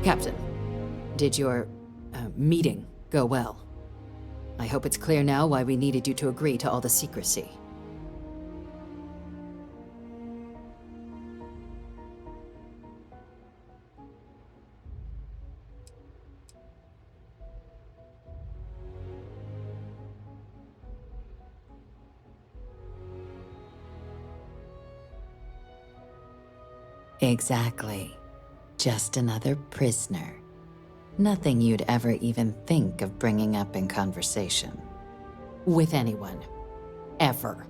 Captain, did your meeting go well? I hope it's clear now why we needed you to agree to all the secrecy. Exactly. Just another prisoner. Nothing you'd ever even think of bringing up in conversation. With anyone. Ever.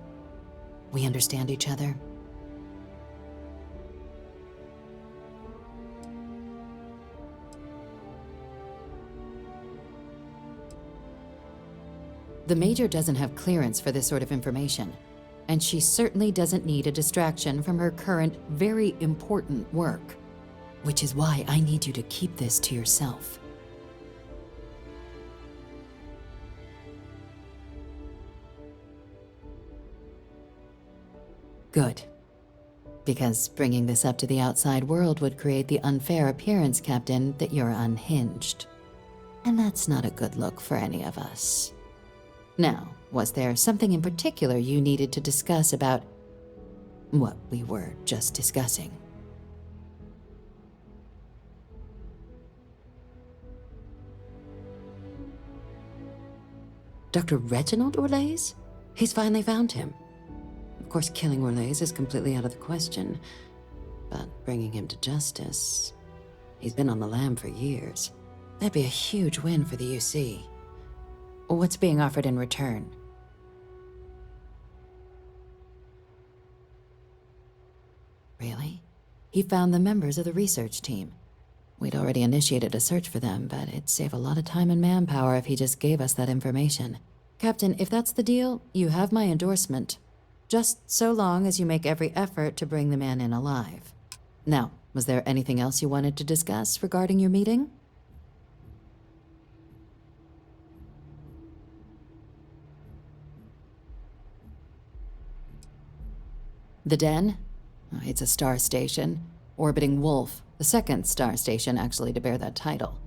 We understand each other? The Major doesn't have clearance for this sort of information, and she certainly doesn't need a distraction from her current, very important work. Which is why I need you to keep this to yourself. Good. Because bringing this up to the outside world would create the unfair appearance, Captain, that you're unhinged. And that's not a good look for any of us. Now, was there something in particular you needed to discuss about what we were just discussing? Dr. Reginald Orlaise? He's finally found him. Of course, killing Orlaise is completely out of the question, but bringing him to justice... He's been on the lam for years. That'd be a huge win for the UC. What's being offered in return? Really? He found the members of the research team. We'd already initiated a search for them, but it'd save a lot of time and manpower if he just gave us that information. Captain, if that's the deal, you have my endorsement. Just so long as you make every effort to bring the man in alive. Now, was there anything else you wanted to discuss regarding your meeting? The Den? It's a star station. Orbiting Wolf, the second star station actually to bear that title.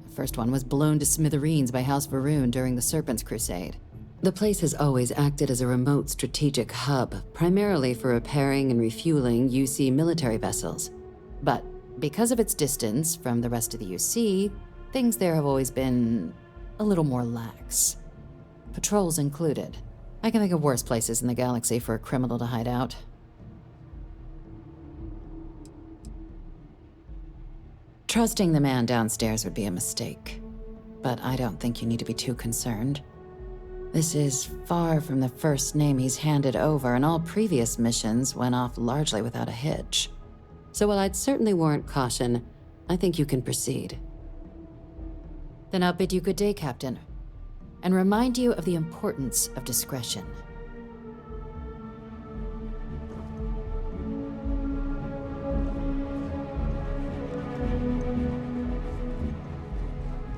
The first one was blown to smithereens by House Varun during the Serpent's Crusade. The place has always acted as a remote strategic hub, primarily for repairing and refueling UC military vessels. But because of its distance from the rest of the UC, things there have always been a little more lax. Patrols included. I can think of worse places in the galaxy for a criminal to hide out. Trusting the man downstairs would be a mistake, but I don't think you need to be too concerned. This is far from the first name he's handed over, and all previous missions went off largely without a hitch. So while I'd certainly warrant caution, I think you can proceed. Then I'll bid you good day, Captain, and remind you of the importance of discretion.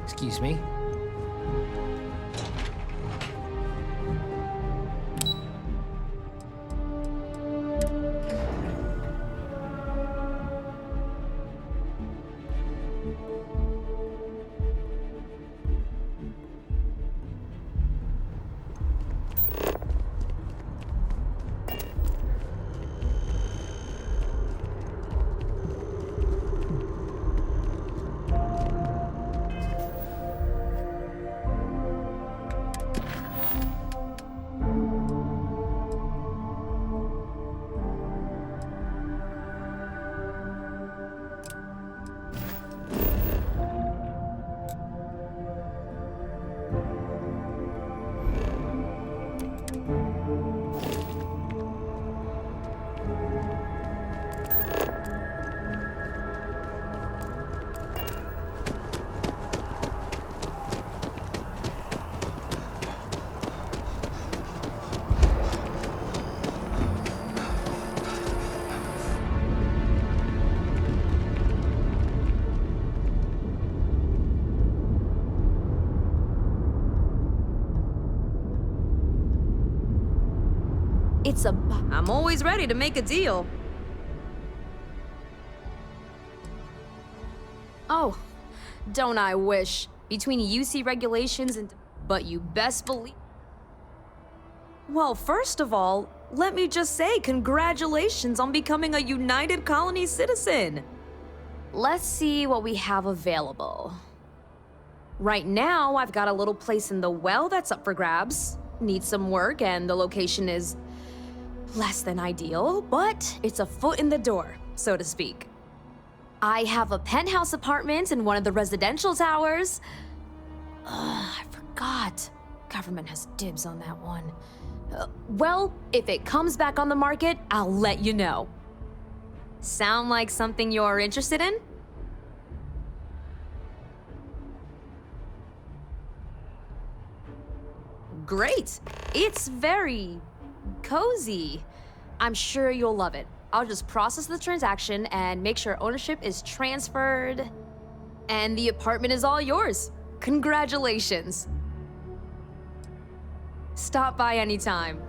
Excuse me. I'm always ready to make a deal. Oh, don't I wish. Between UC regulations and... But you best believe... Well, first of all, let me just say congratulations on becoming a United Colony citizen. Let's see what we have available. Right now, I've got a little place in the well that's up for grabs. Needs some work, and the location is less than ideal, but it's a foot in the door, so to speak. I have a penthouse apartment in one of the residential towers. I forgot. Government has dibs on that one. Well, if it comes back on the market, I'll let you know. Sound like something you're interested in? Great. It's very cozy. I'm sure you'll love it. I'll just process the transaction and make sure ownership is transferred. And the apartment is all yours. Congratulations. Stop by anytime.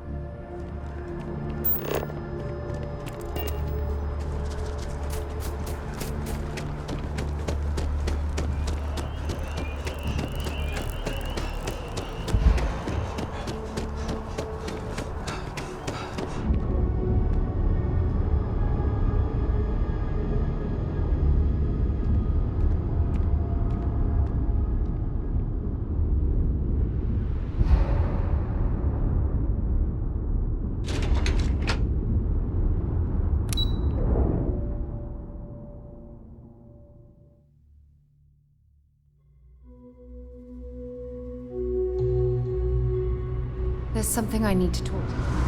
There's something I need to talk to you.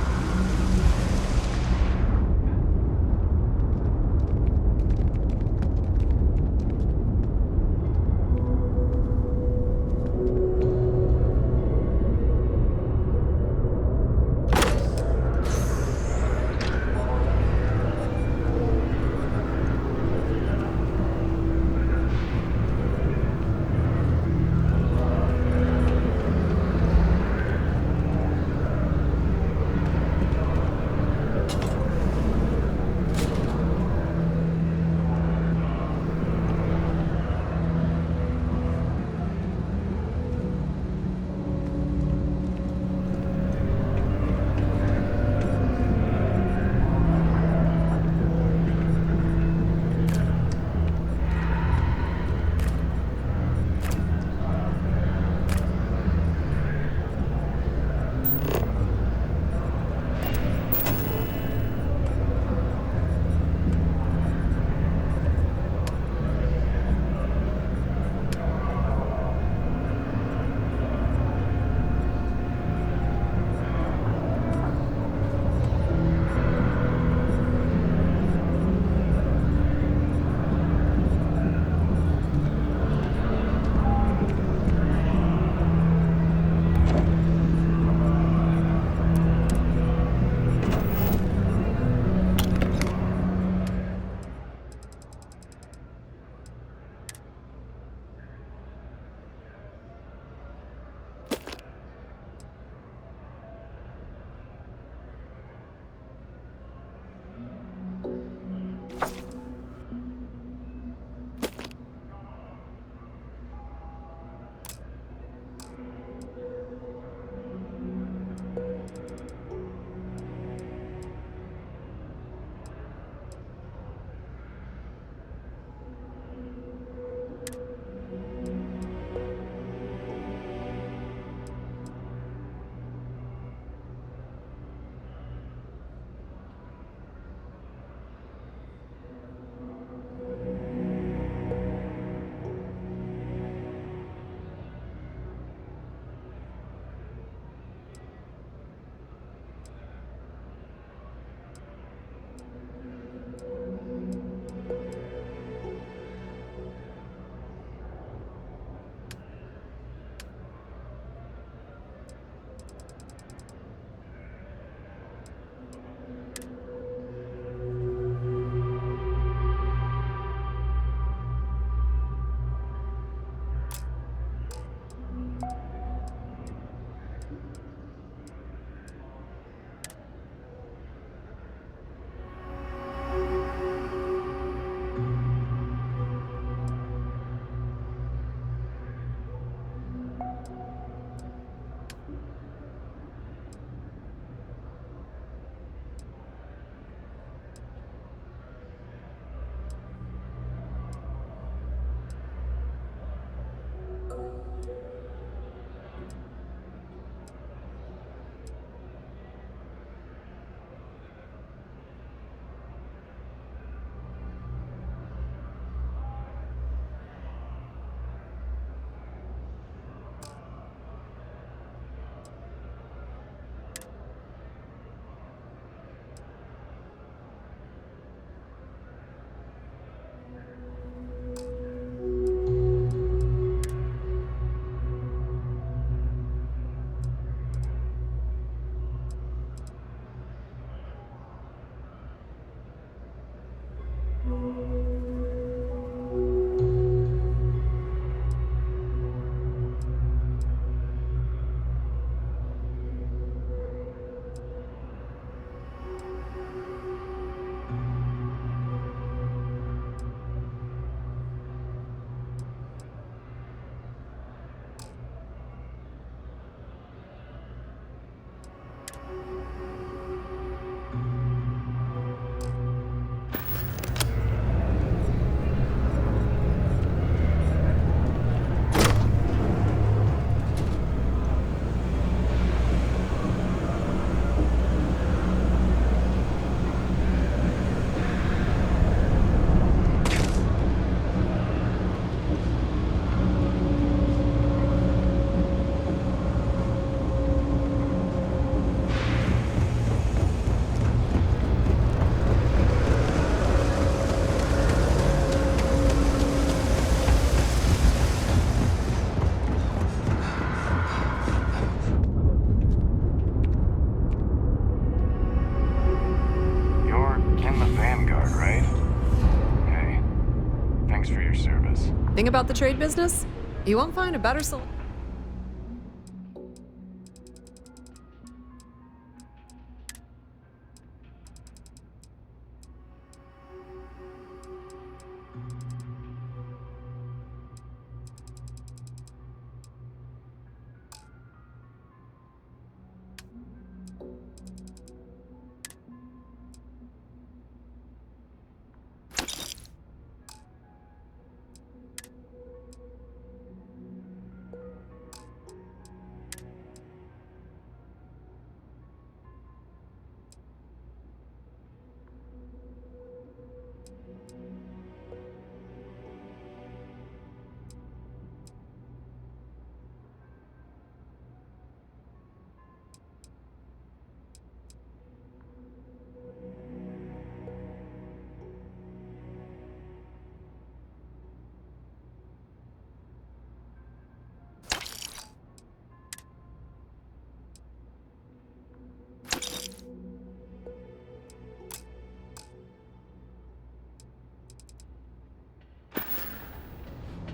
Thanks for your service. Thing about the trade business? You won't find a better solution.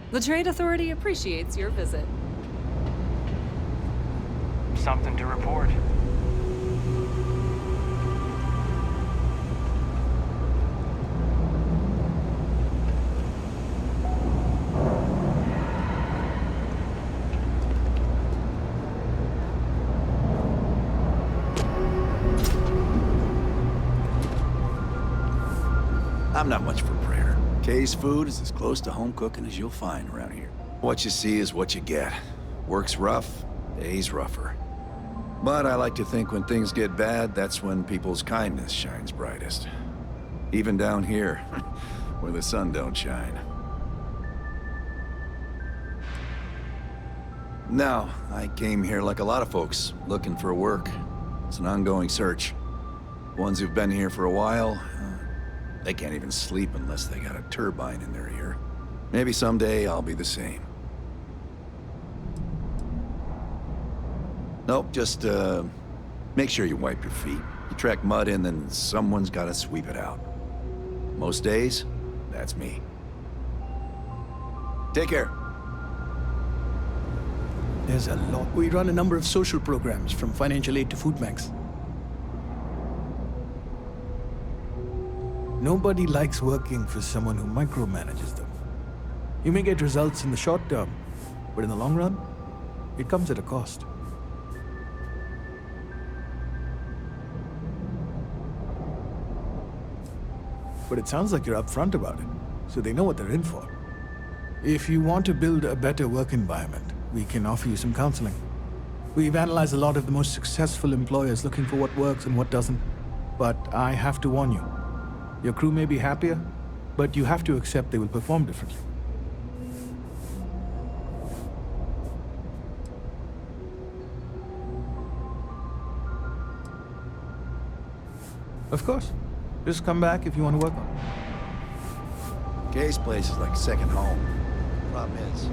The Trade Authority appreciates your visit. Something to report. I'm not much for prayer. Kay's food is as close to home cooking as you'll find around here. What you see is what you get. Work's rough, day's rougher. But I like to think when things get bad, that's when people's kindness shines brightest. Even down here, where the sun don't shine. No, I came here like a lot of folks, looking for work. It's an ongoing search. Ones who've been here for a while, they can't even sleep unless they got a turbine in their ear. Maybe someday I'll be the same. Nope, just, make sure you wipe your feet. You track mud in, then someone's gotta sweep it out. Most days, that's me. Take care. There's a lot. We run a number of social programs, from financial aid to food banks. Nobody likes working for someone who micromanages them. You may get results in the short term, but in the long run, it comes at a cost. But it sounds like you're upfront about it, so they know what they're in for. If you want to build a better work environment, we can offer you some counseling. We've analyzed a lot of the most successful employers looking for what works and what doesn't. But I have to warn you, your crew may be happier, but you have to accept they will perform differently. Of course. Just come back if you want to work on it. Kay's place is like second home. Problem is,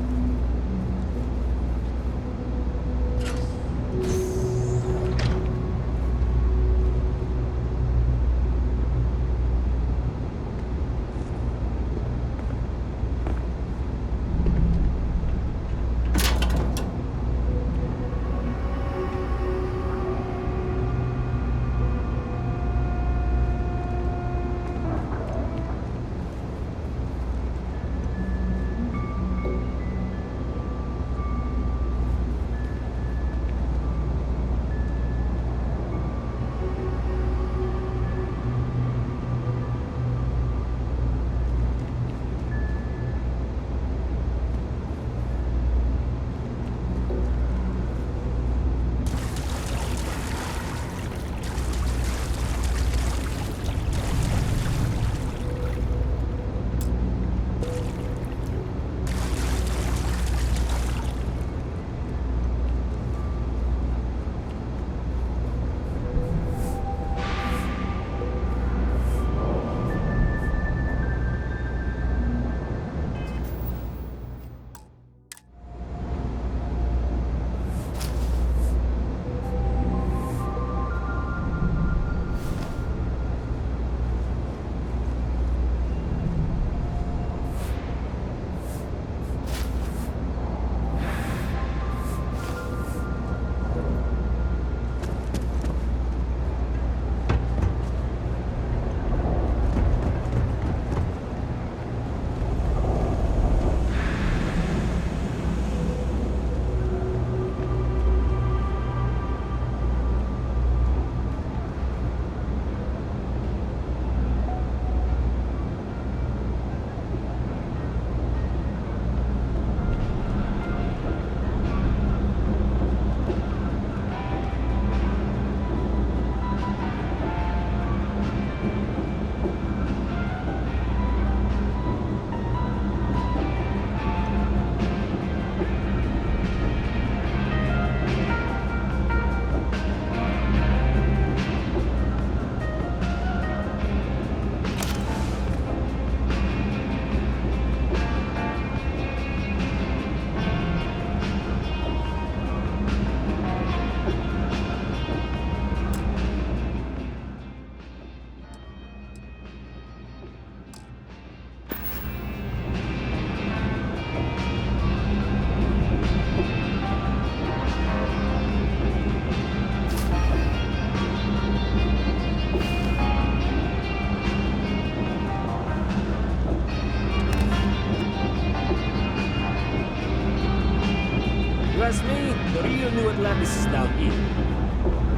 ask me, the real New Atlantis is down here.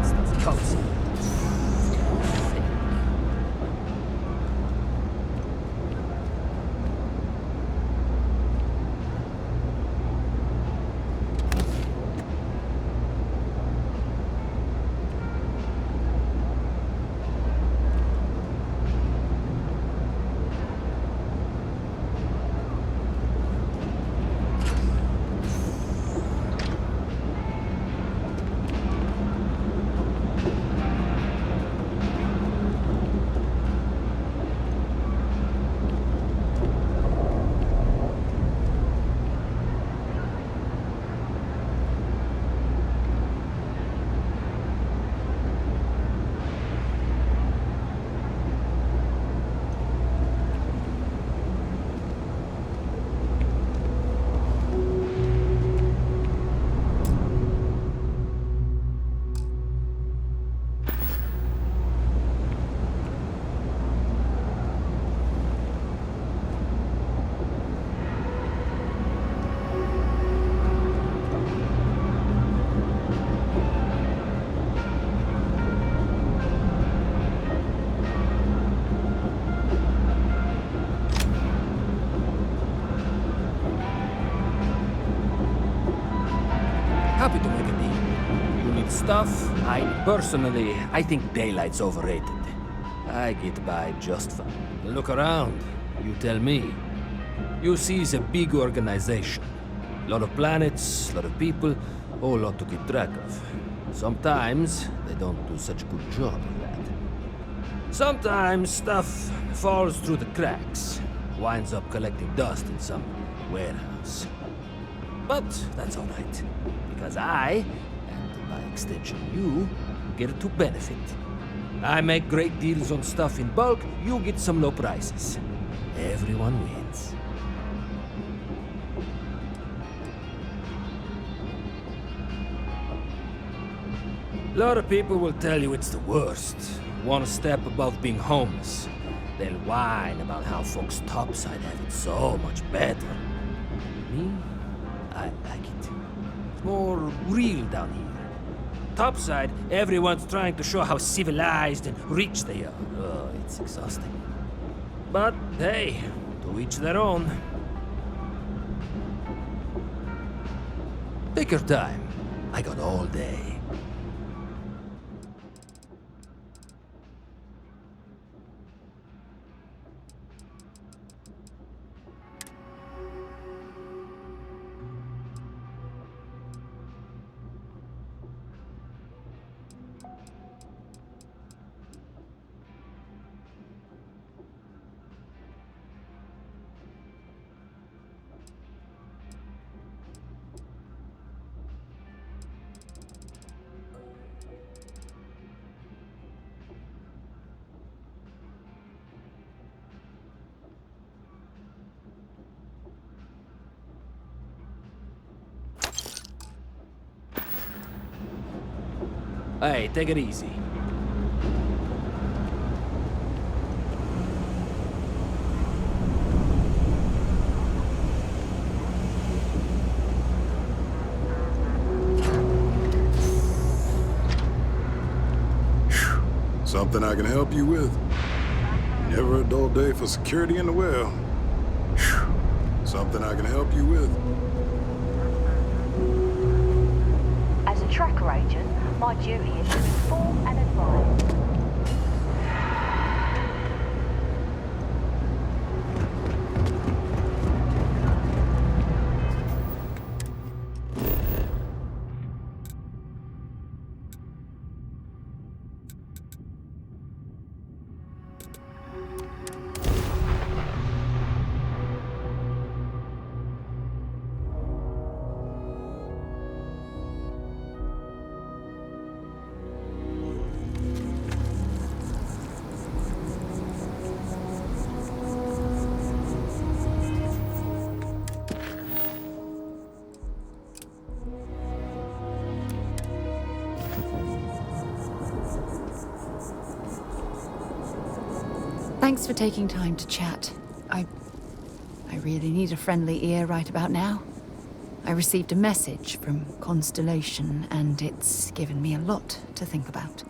It's the top. Happy to make a deal. You need stuff? Personally, I think daylight's overrated. I get by just fine. Look around. You tell me. UC is a big organization. A lot of planets, a lot of people, a whole lot to keep track of. Sometimes they don't do such a good job of that. Sometimes stuff falls through the cracks, winds up collecting dust in some warehouse. But that's all right, because I, and by extension you, get to benefit. I make great deals on stuff in bulk, you get some low prices. Everyone wins. A lot of people will tell you it's the worst. One step above being homeless. They'll whine about how folks topside have it so much better. Me? I like it. It's more real down here. Topside, everyone's trying to show how civilized and rich they are. Oh, it's exhausting. But hey, to each their own. Take your time. I got all day. Hey, take it easy. Something I can help you with? Never a dull day for security in the well. Something I can help you with? As a tracker agent, my duty is to inform and advise. Thanks for taking time to chat. I really need a friendly ear right about now. I received a message from Constellation, and it's given me a lot to think about.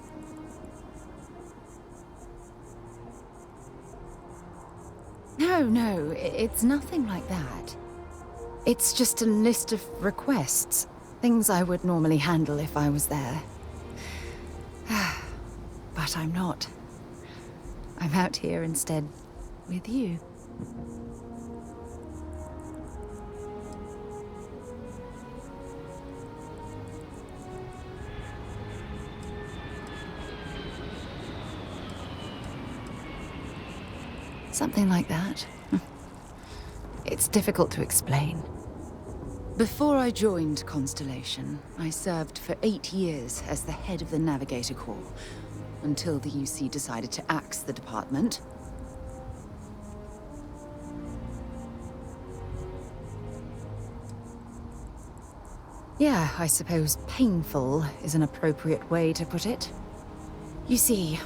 No, it's nothing like that. It's just a list of requests, things I would normally handle if I was there. But I'm not. I'm out here instead with you. Something like that. It's difficult to explain. Before I joined Constellation, I served for 8 years as the head of the Navigator Corps, until the UC decided to axe the department. Yeah, I suppose painful is an appropriate way to put it. You see,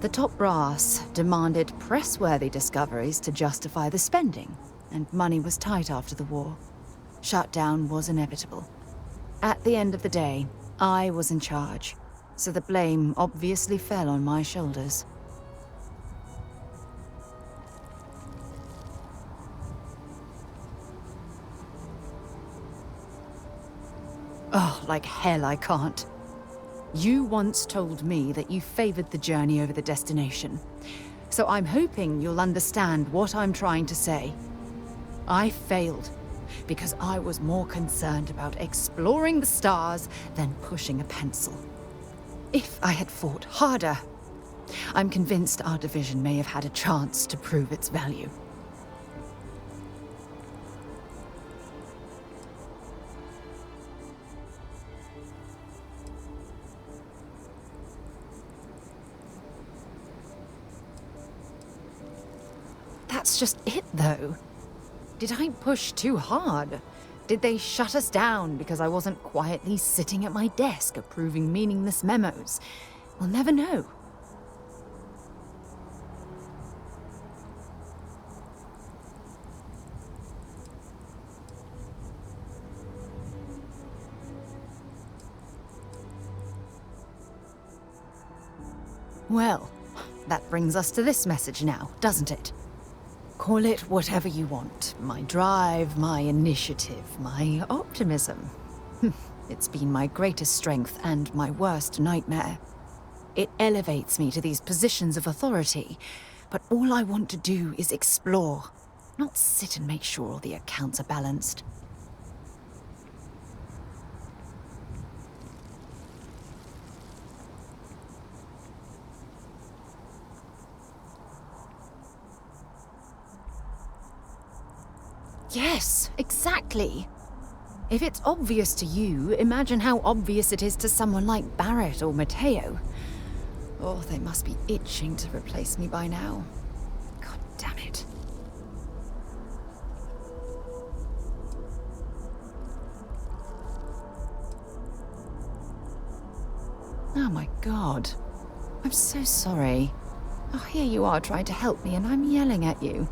the top brass demanded press-worthy discoveries to justify the spending, and money was tight after the war. Shutdown was inevitable. At the end of the day, I was in charge, so the blame obviously fell on my shoulders. Oh, like hell I can't. You once told me that you favored the journey over the destination. So I'm hoping you'll understand what I'm trying to say. I failed because I was more concerned about exploring the stars than pushing a pencil. If I had fought harder, I'm convinced our division may have had a chance to prove its value. That's just it, though. Did I push too hard? Did they shut us down because I wasn't quietly sitting at my desk approving meaningless memos? We'll never know. Well, that brings us to this message now, doesn't it? Call it whatever you want. My drive, my initiative, my optimism. It's been my greatest strength and my worst nightmare. It elevates me to these positions of authority, but all I want to do is explore, not sit and make sure all the accounts are balanced. Yes, exactly. If it's obvious to you, imagine how obvious it is to someone like Barrett or Mateo. Oh, they must be itching to replace me by now. God damn it. Oh my God. I'm so sorry. Oh, here you are trying to help me and I'm yelling at you.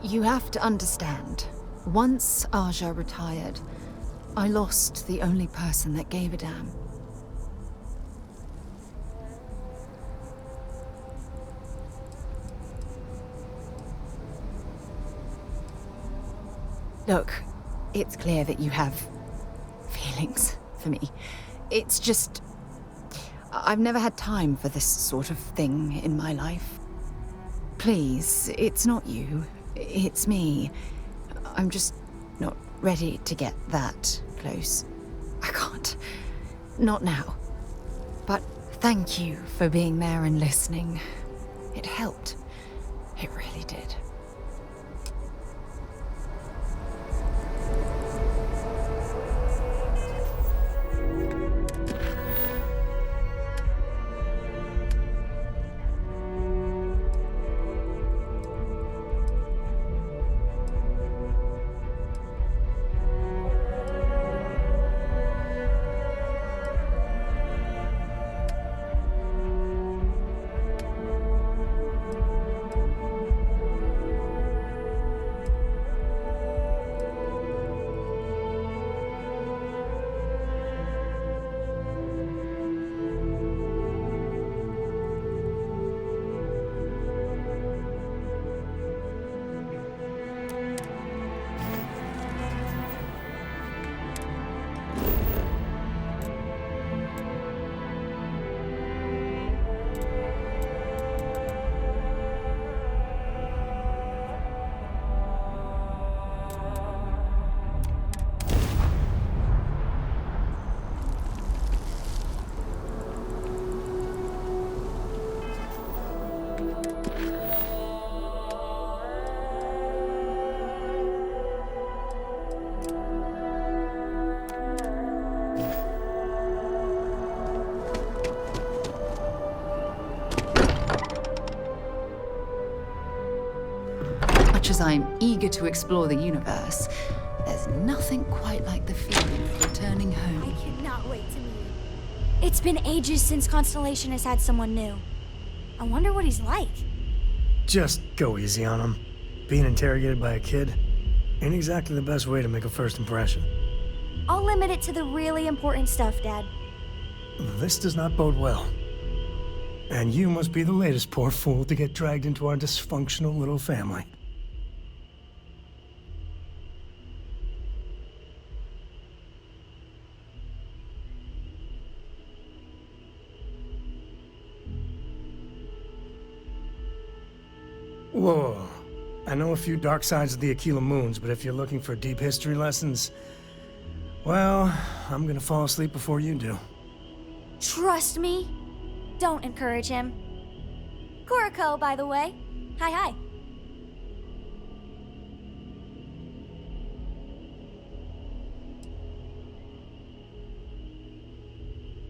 You have to understand. Once Aja retired, I lost the only person that gave a damn. Look, it's clear that you have feelings for me. It's just... I've never had time for this sort of thing in my life. Please, it's not you. It's me. I'm just not ready to get that close. I can't. Not now. But thank you for being there and listening. It helped. It really did. much as I'm eager to explore the universe, there's nothing quite like the feeling of returning I home. cannot wait to meet him. It's been ages since Constellation has had someone new. I wonder what he's like. Just go easy on him. Being interrogated by a kid ain't exactly the best way to make a first impression. I'll limit it to the really important stuff, Dad. This does not bode well. And you must be the latest poor fool to get dragged into our dysfunctional little family. Whoa. I know a few dark sides of the Aquila Moons, but if you're looking for deep history lessons, well, I'm gonna fall asleep before you do. Trust me. Don't encourage him. Kuriko, by the way. Hi.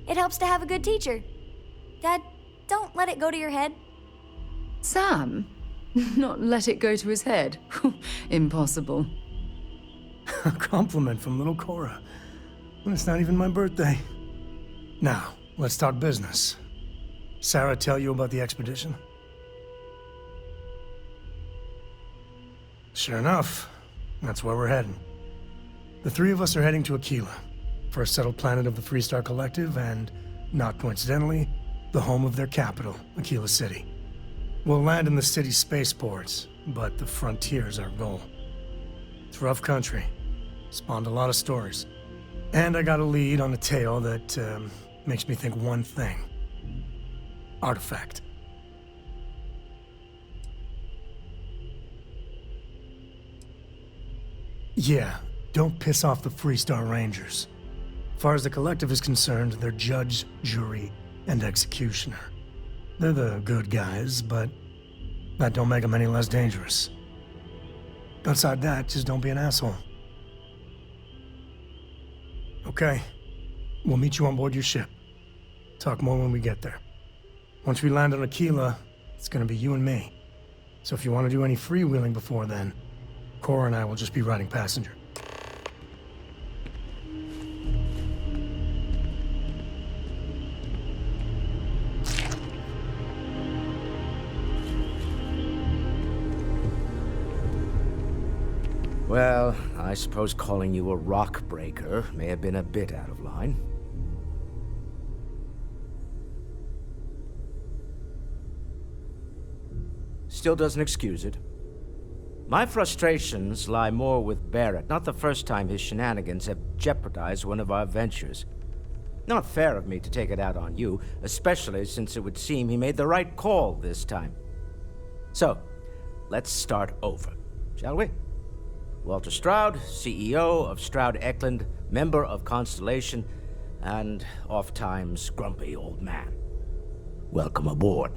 It helps to have a good teacher. Dad, don't let it go to your head. Sam? Not let it go to his head? Impossible. A compliment from little Cora. When it's not even my birthday. Now, let's talk business. Sarah tell you about the expedition? Sure enough, that's where we're heading. The three of us are heading to Aquila, first settled planet of the Freestar Collective and, not coincidentally, the home of their capital, Aquila City. We'll land in the city's spaceports, but the frontier's our goal. It's rough country. Spawned a lot of stories. And I got a lead on a tale that makes me think one thing. Artifact. Yeah, don't piss off the Freestar Rangers. As far as the Collective is concerned, they're judge, jury, and executioner. They're the good guys, but that don't make them any less dangerous. Outside that, just don't be an asshole. Okay, we'll meet you on board your ship. Talk more when we get there. Once we land on Aquila, it's gonna be you and me. So if you want to do any freewheeling before then, Cora and I will just be riding passenger. Well, I suppose calling you a rock breaker may have been a bit out of line. Still doesn't excuse it. My frustrations lie more with Barrett. Not the first time his shenanigans have jeopardized one of our ventures. Not fair of me to take it out on you, especially since it would seem he made the right call this time. So, let's start over, shall we? Walter Stroud, CEO of Stroud Eklund, member of Constellation, and oft-times grumpy old man. Welcome aboard.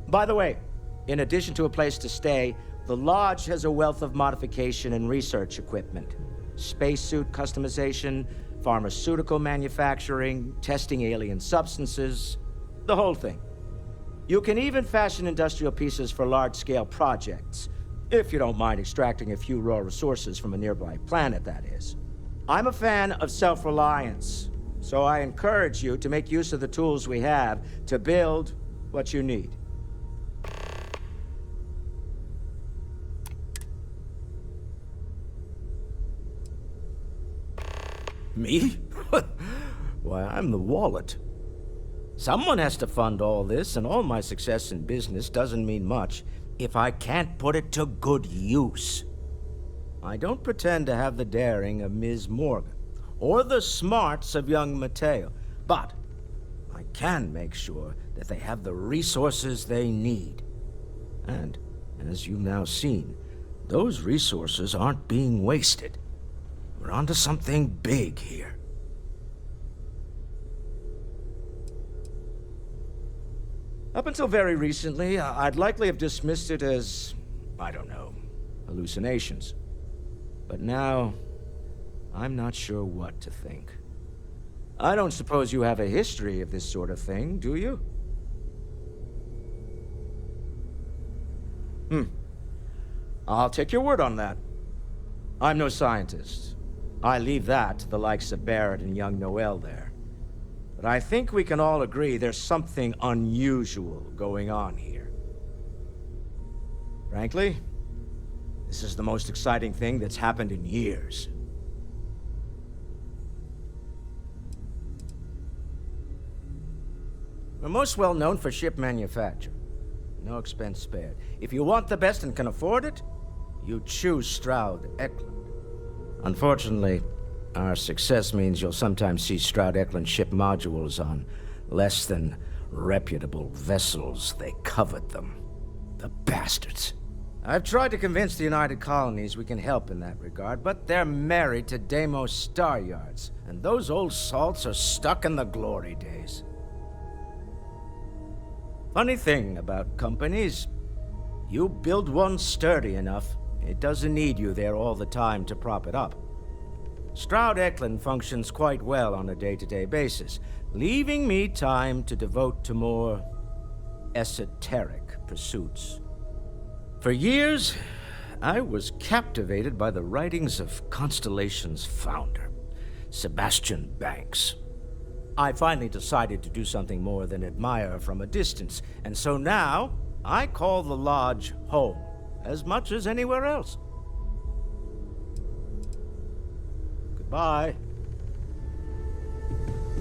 By the way, in addition to a place to stay, the Lodge has a wealth of modification and research equipment. Spacesuit customization, pharmaceutical manufacturing, testing alien substances, the whole thing. You can even fashion industrial pieces for large-scale projects, if you don't mind extracting a few raw resources from a nearby planet, that is. I'm a fan of self-reliance, so I encourage you to make use of the tools we have to build what you need. Me? Why, I'm the wallet. Someone has to fund all this, and all my success in business doesn't mean much if I can't put it to good use. I don't pretend to have the daring of Ms. Morgan, or the smarts of young Mateo, but I can make sure that they have the resources they need. And, as you've now seen, those resources aren't being wasted. We're onto something big here. Up until very recently, I'd likely have dismissed it as, I don't know, hallucinations. But now, I'm not sure what to think. I don't suppose you have a history of this sort of thing, do you? I'll take your word on that. I'm no scientist. I leave that to the likes of Barrett and young Noel there. But I think we can all agree there's something unusual going on here. Frankly, this is the most exciting thing that's happened in years. We're most well known for ship manufacture. No expense spared. If you want the best and can afford it, you choose Stroud Eklund. Unfortunately, our success means you'll sometimes see Stroud Eklund ship modules on less than reputable vessels. They covet them. The bastards. I've tried to convince the United Colonies we can help in that regard, but they're married to Deimos Star Yards, and those old salts are stuck in the glory days. Funny thing about companies, you build one sturdy enough, it doesn't need you there all the time to prop it up. Stroud Eklund functions quite well on a day-to-day basis, leaving me time to devote to more esoteric pursuits. For years, I was captivated by the writings of Constellation's founder, Sebastian Banks. I finally decided to do something more than admire from a distance, and so now I call the Lodge home, as much as anywhere else. Goodbye.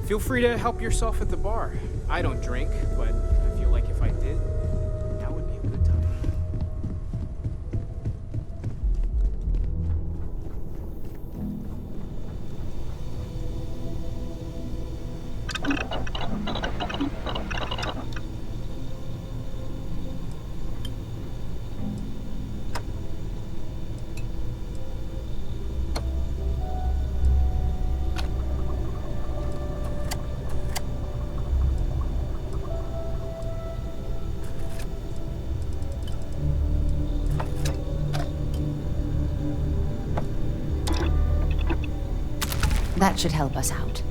Feel free to help yourself at the bar. I don't drink, but I feel like if I did, that would be a good time. That should help us out.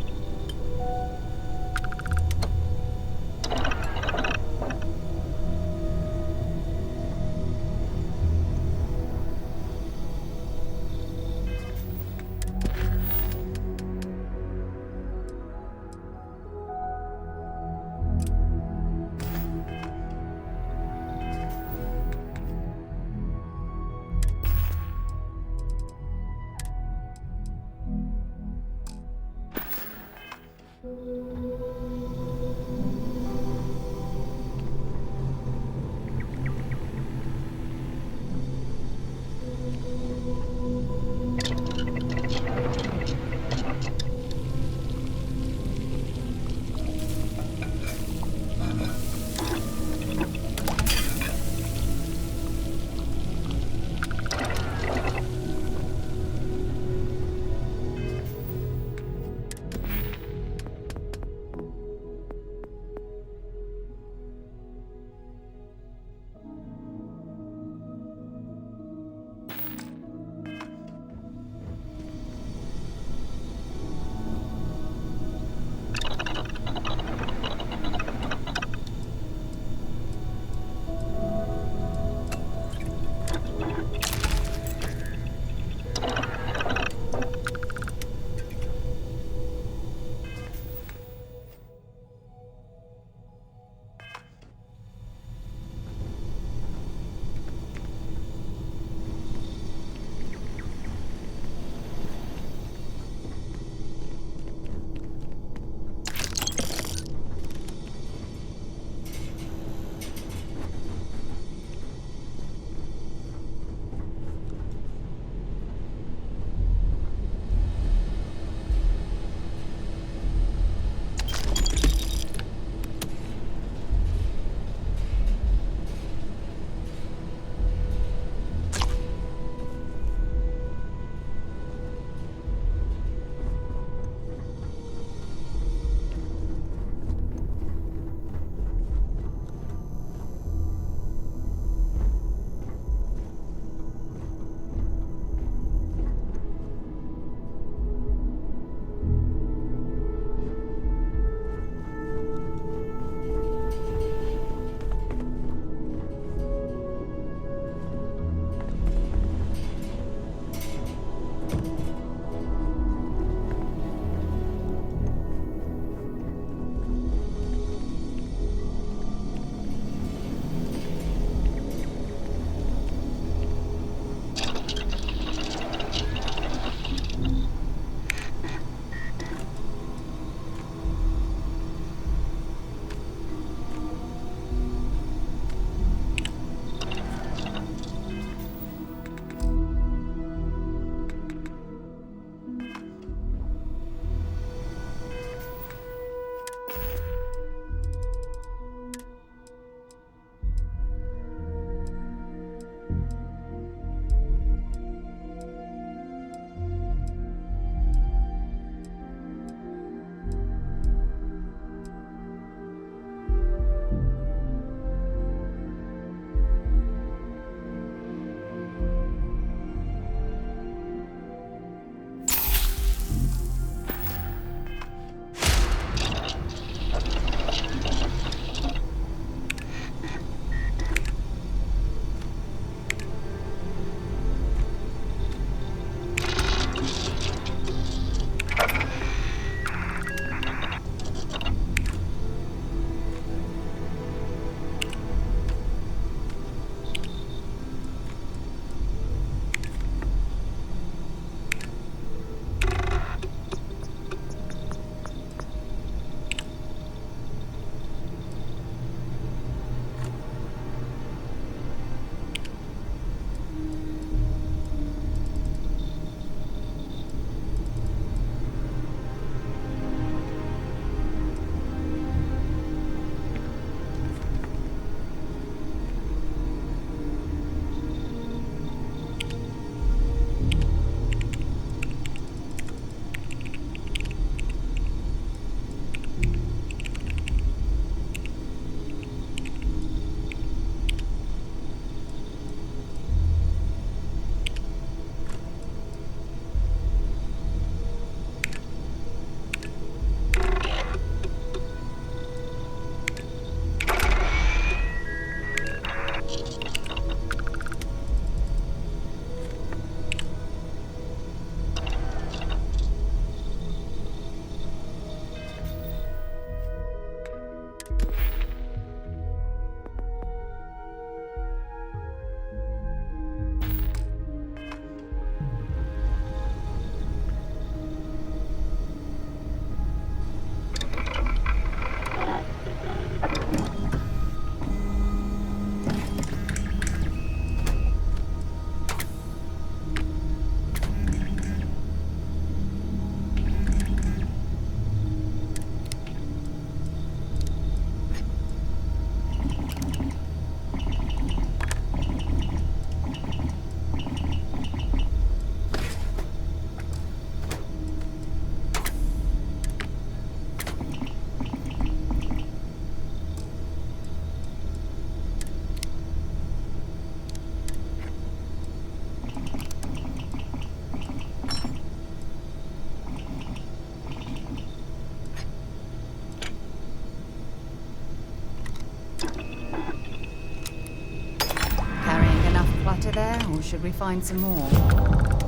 data there, or should we find some more?